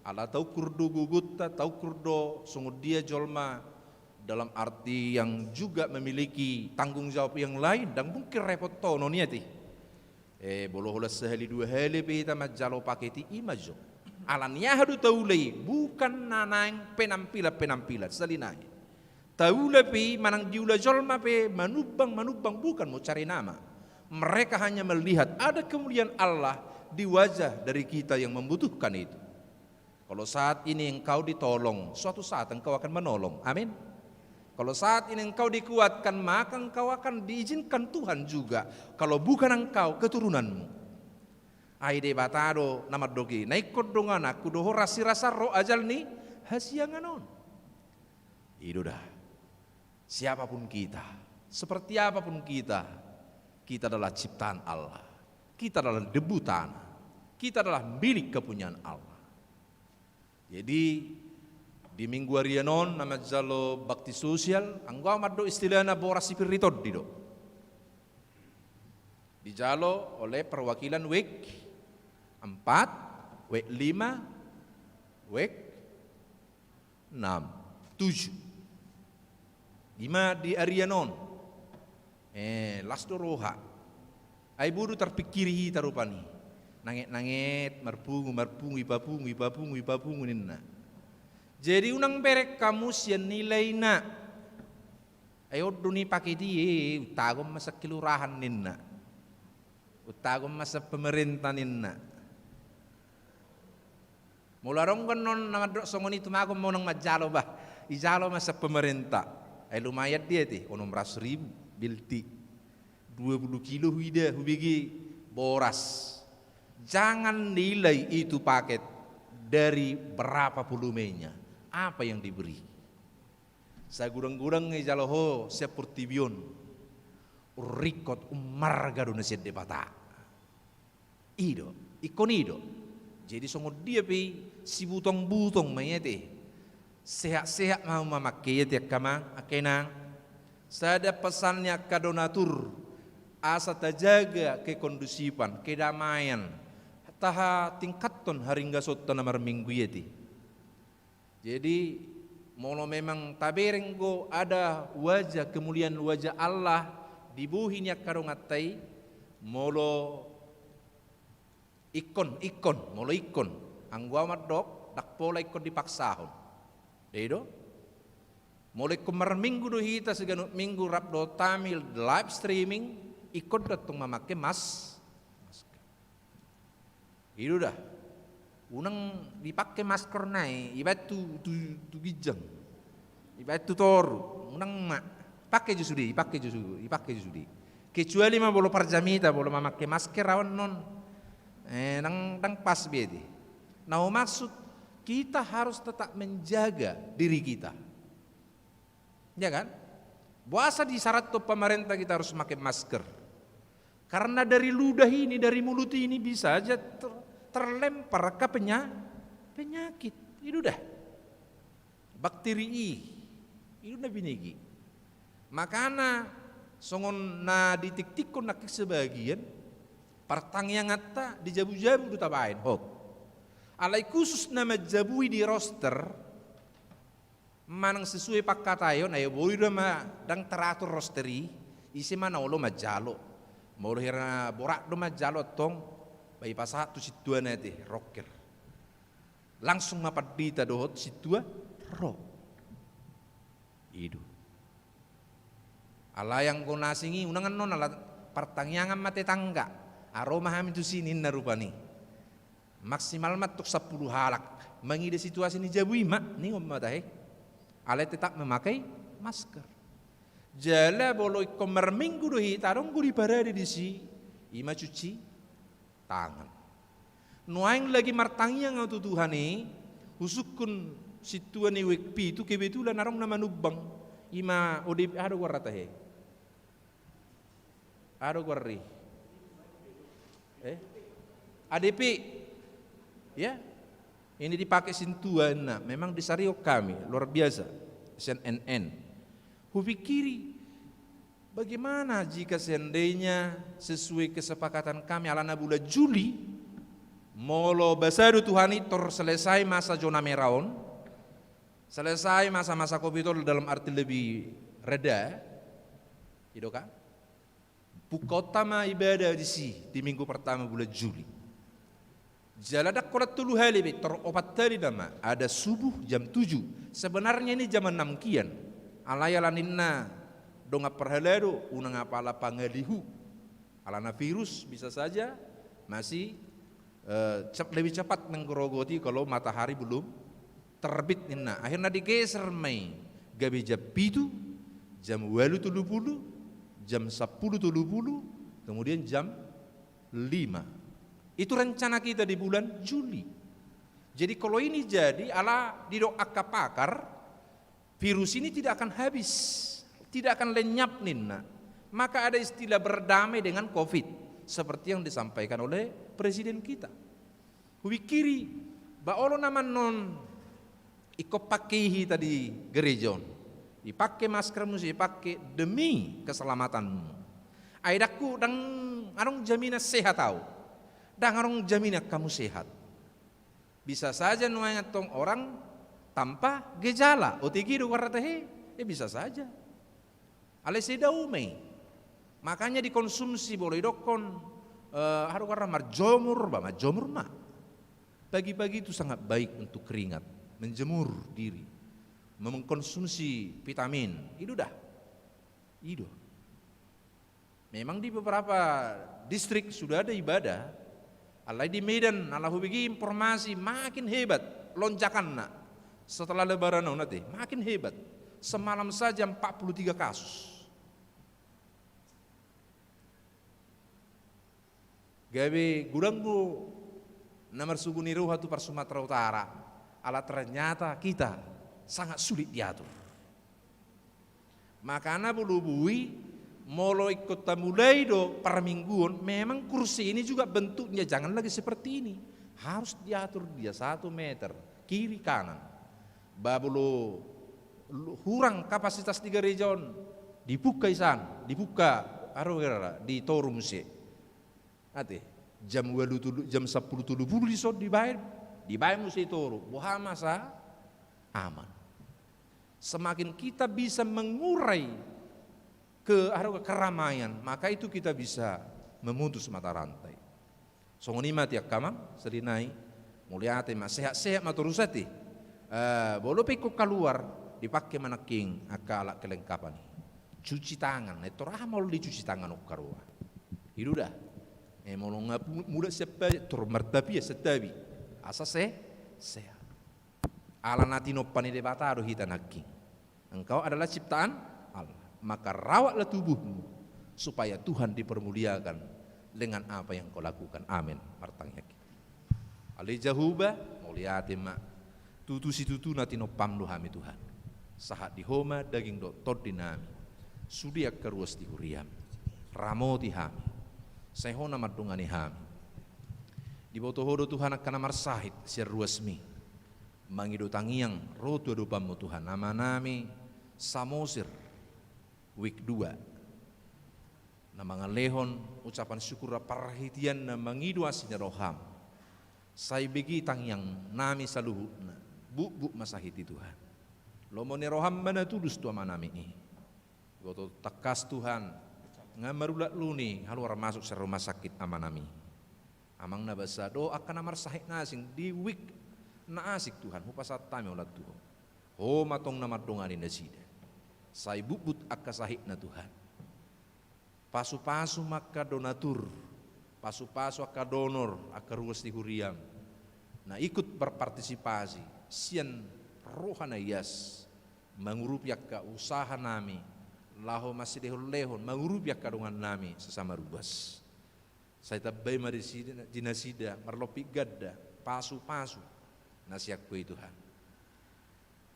ala tahu kurdo gugut, tahu kurdo sungguh dia jolma dalam arti yang juga memiliki tanggung jawab yang lain dan mungkin repot tono niati. Bolo hola sehali dua hali pihita majalo paketi imajo. Alanya hadu taulai bukan nanang penampilan selinai. Taula pi manang diula jolma pe manubang bukan mau cari nama. Mereka hanya melihat ada kemuliaan Allah di wajah dari kita yang membutuhkan itu. Kalau saat ini engkau ditolong, suatu saat engkau akan menolong. Amin. Kalau saat ini engkau dikuatkan, maka engkau akan diizinkan Tuhan juga. Kalau bukan engkau, keturunanmu. Aide batado nama dogi, naik kodongan aku doho rasi-rasa roh ajal ni hasianganon. Itu dah. Siapapun kita, seperti apapun kita adalah ciptaan Allah. Kita adalah debu tanah. Kita adalah milik kepunyaan Allah. Jadi di minggu arianon nama jalo bakti sosial, anggau maddo istilahnya boras spiritod dido. Dijalo oleh perwakilan WEK 4, WEK 5, WEK 6, 7. 5 di arianon. Lasdo roha. Ai budu terpikiri tarupani. Nanget marpungu ibapungu ninna. Jadi unang berek kamu sian nilai na. Ayo duni pakai dia, utagom masa kelurahan ninna. Utagom masa pemerintah ninna. Mularong ganon na madrok songoni tumagom mo nang majalo ba. Ijalo masa pemerintah. Ay lumayad dia ti, 600.000 bilti. 20 kilo huida hubigi boras. Jangan nilai itu paket dari berapa volumenya. Apa yang diberi? Saya gurang-gurang ngejaloho seperti bion. Urikot umarga do nasid debata. Ido, ikon ido. Jadi songod dia pi si butong-butong mayete. Sehat-sehat mau memakai ya kamang akenang. Sada pesannya kadonatur. Asa tajaga kekondusifan, kedamaian. Taha tingkaton haringga sotta namar minggu yeti. Jadi molo memang taberenggo ada wajah kemuliaan wajah Allah dibuhinya karongatai molo ikon molo ikon anggua madok dak pola ikon dipaksahon. Dedo molo kumar minggu do hita seganut minggu rapdo tamil live streaming ikon datang memakai masker. Itu dah. Unang dipakai masker naik, ibarat tu gijang, ibarat tu toru, unang mak, pakai justru, dipakai justru. Kecuali mah bolo parjamita, bolo memakai masker rawan non, nang pas bedi. Nah maksud kita harus tetap menjaga diri kita. Ya kan? Puasa di syarat tuh pemerintah kita harus pakai masker. Karena dari ludah ini, dari mulut ini bisa aja terlempar ke penyakit. Itu dah. Bakteri itu na binigi. Makana songon na ditik-tikon na sebagian partang yang ngata di jabu-jabu du tabain hot. Alai khusus nama jabui di roster manang sesuai pakkatayon ayo boleh dama dang teratur rosteri isi mana olo majalo mau hira borak do majalo tong bayi pasatu situa nete rocker langsung mapadita dohot situa rock itu ala yang kona singi unangan non ala partangyangan mate tangga aroma hamil tu sini narupani maksimal matuk 10 halak mengide situasi ini jabui mak ni ngomong tahe ale tetap memakai masker jala bolo komer minggu dohi tarong guri parade di si ima cuci tangan nuaing lagi martangi yang ngau tuhani husukun situan ni wekpi itu kebetulan narong nama nubang ima odip ado gua tahe ado gua ri ADP ya, ini dipakai sintuan, nah, memang di Sario kami luar biasa, CNN. Kupikiri bagaimana jika seandainya sesuai kesepakatan kami alana bulan Juli, molo basadu Tuhan itu selesai masa zona merahon, selesai masa-masa COVID dalam arti lebih reda, gitu kan? Pukotama ibadah di minggu pertama bulan Juli. Jaladak kolat tulu hali teropat tadi nama ada subuh jam 7 sebenarnya ini jam 6 kian alayalaninna donga perhalado unang apala pangalihu alana virus bisa saja masih lebih cepat menggerogoti kalau matahari belum terbit nina akhirnya digeser mai gabi jam 7 jam 8.30 jam 10.30 kemudian jam 5. Itu rencana kita di bulan Juli. Jadi kalau ini jadi ala didoa pakar, virus ini tidak akan habis, tidak akan lenyap nina. Maka ada istilah berdamai dengan COVID, seperti yang disampaikan oleh presiden kita. Wikiri, baolo nama non iko pakai tadi gerejon, dipakai masker mesti dipakai demi keselamatanmu. Aidaku dan arong jaminan sehat tahu. Dan orang jaminan kamu sehat. Bisa saja nuangan tong orang tanpa gejala. OTG do waratahe, bisa saja. Ale sedaumei. Makanya dikonsumsi boleh dokon haru warna marjomur, majomur mah. Pagi-pagi itu sangat baik untuk keringat, menjemur diri, mengkonsumsi vitamin. Itu dah. Itu. Memang di beberapa distrik sudah ada ibadah. Allah di Medan, Allah bagi informasi makin hebat lonjakan nak setelah lebaran nanti makin hebat. Semalam saja 43 kasus. Gawe gudangku nomor suku niru hatu per Sumatera Utara. Ala ternyata kita sangat sulit diatur. Makanya bulu bui molo ikut mulai do per mingguan, memang kursi ini juga bentuknya jangan lagi seperti ini, harus diatur dia 1 meter kiri kanan. Babulo hurang kapasitas 3 region dibuka isan, dibuka arwera di torum se. Ate jam 10.30 disod dibayar mesti toru, boha masa aman. Semakin kita bisa mengurai ke keramaian, maka itu kita bisa memutus mata rantai. Songonima tiak kamang serinai muliate mas sehat-sehat maturusati. Bolo peko keluar dipakai manaking akala kelengkapan. Cuci tangan, itu ramal dicuci tangan ukarua. Hidu dah. Mau muda siapa turmertapi ya setabi. Asa sehat. Ala natino panide bataro hitanaki. Engkau adalah ciptaan Allah. Maka rawatlah tubuhmu supaya Tuhan dipermuliakan dengan apa yang kau lakukan. Amin. Martangnya. Ali jahuba muliati mak Tutu si tutu na tinopam do hami Tuhan. Sahat di homa daging do tod dinami. Sudiak keruas di huriam. Ramoti hami. Sehona madungani hami. Di botohodo Tuhan akan namar sahit siar ruasmi. Mangido tangiang rotu adupamu Tuhan. Nama nami Samosir week 2. Nama ngalehon ucapan syukur perhatian na mangido asinya roham. Sai begi tangiang nami saluhutna. Bu masahiti Tuhan. Lomone roham mana tulus tua manami ini. Goto takas Tuhan ngamarulat luni haluar masuk sa rumah sakit amanami. Amang nabasa do akan namar sahit nasing di week na asik Tuhan hupasat tami ulat Tuhan. Ho matong namar dongani nasida. Sai bubut akka sahit na Tuhan. Pasu-pasu maka donatur. Pasu-pasu akka donor akka ruas di huriam. Nah ikut berpartisipasi. Sian rohana yas mangurupyak ka usaha nami laho masih lehon mangurupyak ka dengan nami sesama rubas. Saya tabay dinasida marlopi gadda pasu-pasu nasiak kue Tuhan.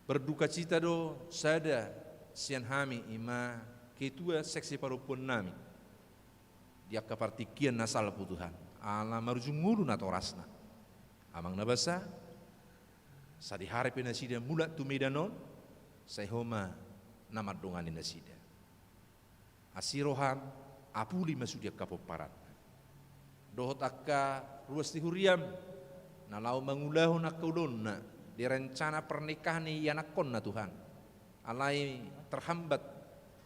Berduka cita do sada sian hami ima ketua seksi parupun nami. Dia kepartikian nasal pu Tuhan. Ala marujungulu na torasna. Amang nabasa sadi hari penasida mulat tu medanon sehoma namad dongani nasida. Asiroham apuli masudia kapoparat. Dohot akka ruas di huriam nalau mangulahon akka ulonna di rencana pernikahan ni yanakon na Tuhan. Alai terhambat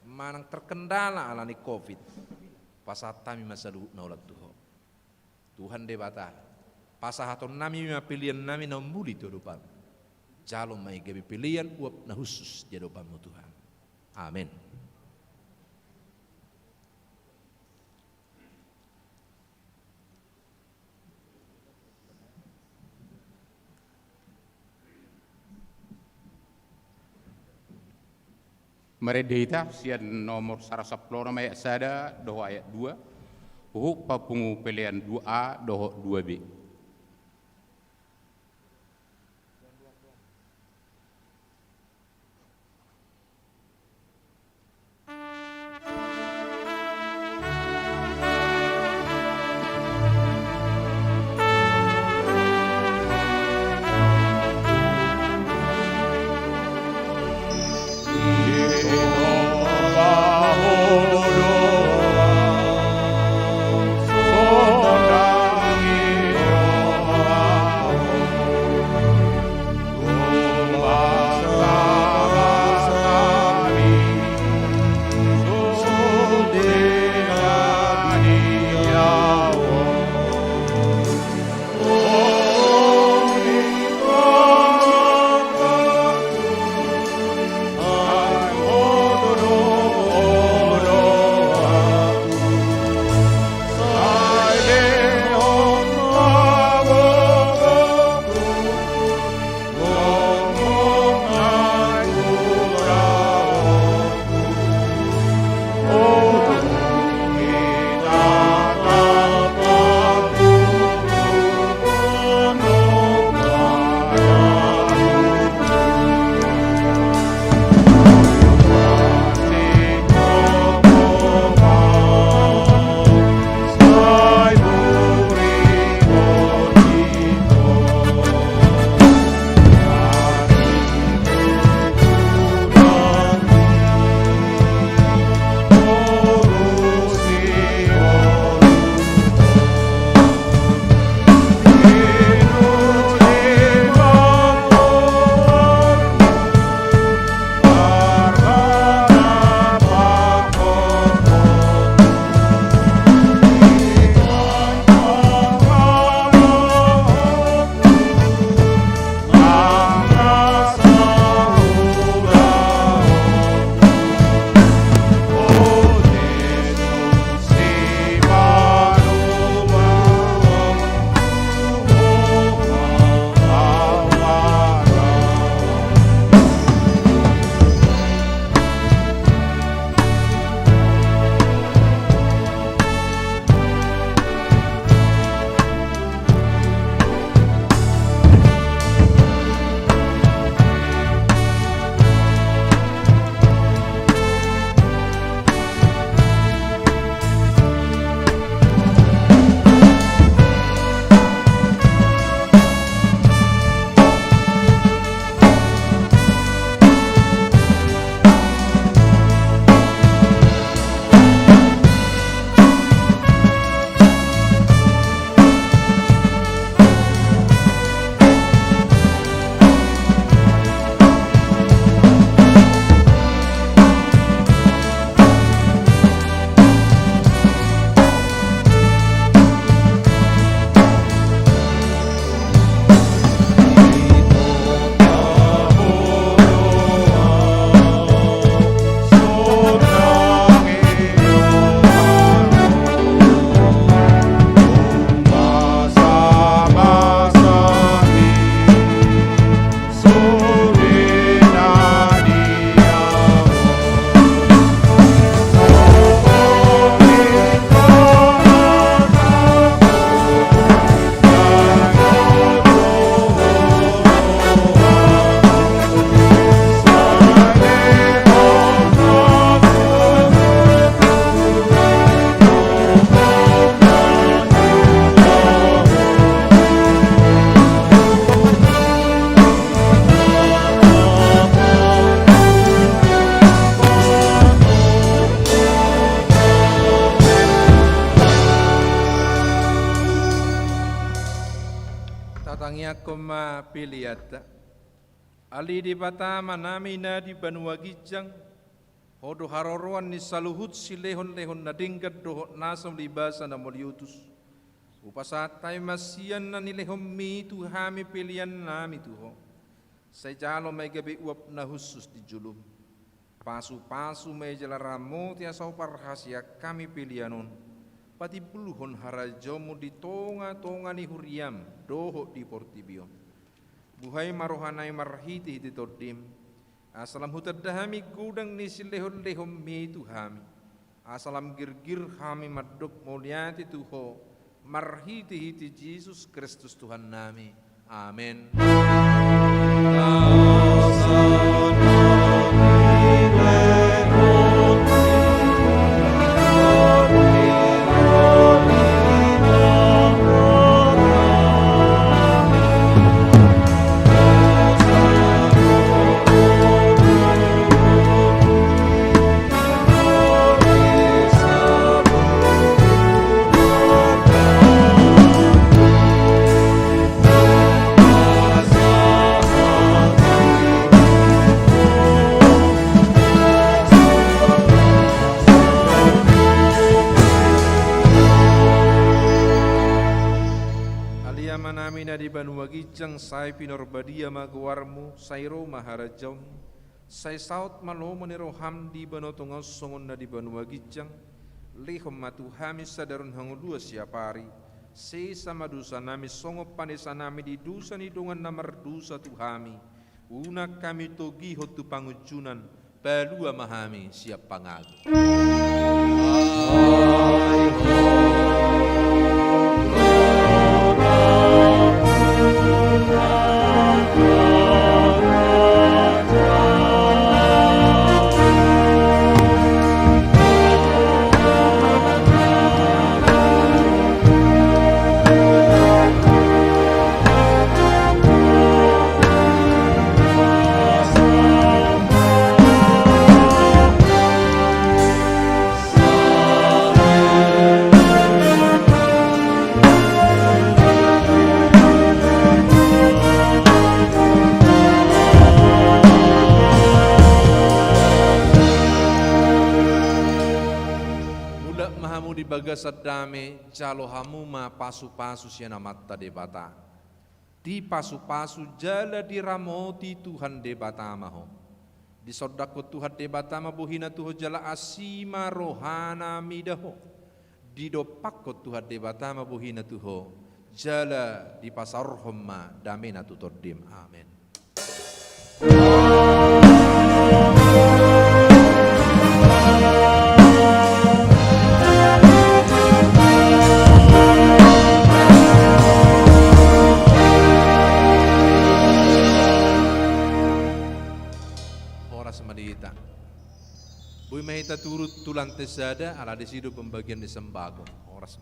manang terkendala alani Covid. Pasatami masalu naulat Tuhan. Tuhan debata pasahaton nami pilihan nami nambuli tu depan. Jalom mai gabi pilihan uap na khusus jadopanmu Tuhan. Amin. Meredita sian nomor 110 ayat sada doho ayat 2. Uhuk papungu pilihan 2A doho 2B. koma piliata. Ali di bata manamina di Banua Gijang. Hodo haroroan ni saluhut si lehon-lehon na dingkat dohot nasam libasa na moliutus. Upasatay masiyan na nilehom mi tuhami pilihan nami tuho. Sa jalo may gabi uap na husus di julum. Pasu-pasu may jalaramo tiasaw parhasya kami pilihanon. Pati buluhon harajomu di tonga-tonga ni huriam doho di portibion. Buhay marohanay marhiti hiti tordim. Asalam hutadahami gudang ni silehon-lehom mi tuhami. Asalam girgir hami madok mulyati tuho. Marhiti hiti Yesus Kristus Tuhan nami. Amin. Di Banua Gijang sai pinorbadia magawarmu sairo maharajam sai saut malo meniroham di banotonga songon na di Banua Gijang lehom matu hami sadarun hangudua siapari se sama dusa nami songo panesa nami di dusa ni dongan namar dusa tuhami una kami togi hotu pangujunan palua mahami siap pangagu. Sadame jalo hamuma pasu-pasu siana mata debata di pasu-pasu jala diramoti Tuhan debata maho di sodako Tuhan debata mabuhina tuho jala asima rohana midaho di dopako Tuhan debata mabuhina tuho jala di pasar homma damena tutordim. Amin. Bui mahita turut tulang tesada ala desidu pembagian di sembako. Oras.